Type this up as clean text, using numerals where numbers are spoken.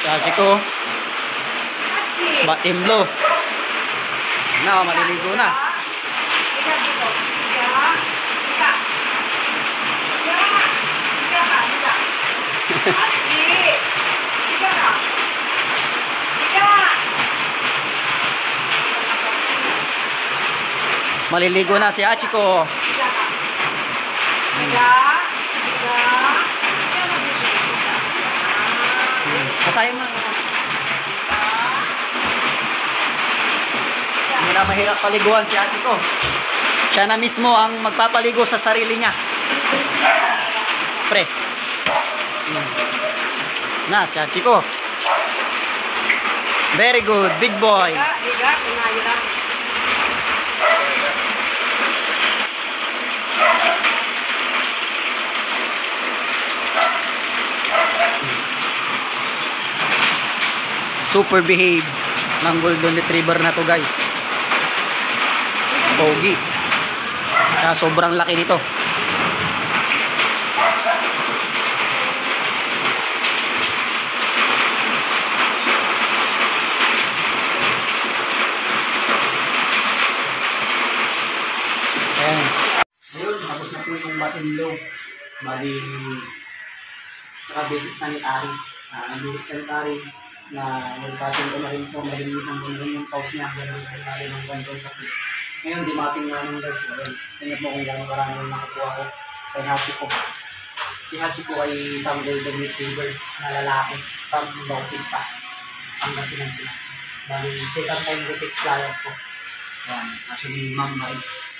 Sabi ko, Batim Blue. Na, maliligo na. Maliligo na si Hachiko. Kasayin mo. Hindi na mahirap paliguan si Hachiko. Siya na mismo ang magpapaligo sa sarili niya. Pre. Na, si Hachiko. Very good, big boy. Super behave ng golden retriever na to, guys. Pogi. Kaya sobrang laki nito. Ayan. Ayun, tapos na po itong Batim Blue. Bali, basic sanitary. Basic sanitary na nagpatin ko na rin po, malinisan ko na rin yung pause niya, gano'n sa tali ng control sa clip. Ngayon, dimating na ng guys, tingnan mo kung gano'n karami yung nakakuha ko kay Hachiko. Si Hachiko ay isang golden retriever na lalaki, from Bautista. Ang nasinan sila. Bali, second time repeat client ko. Ayan, actually, Ma'am Maris.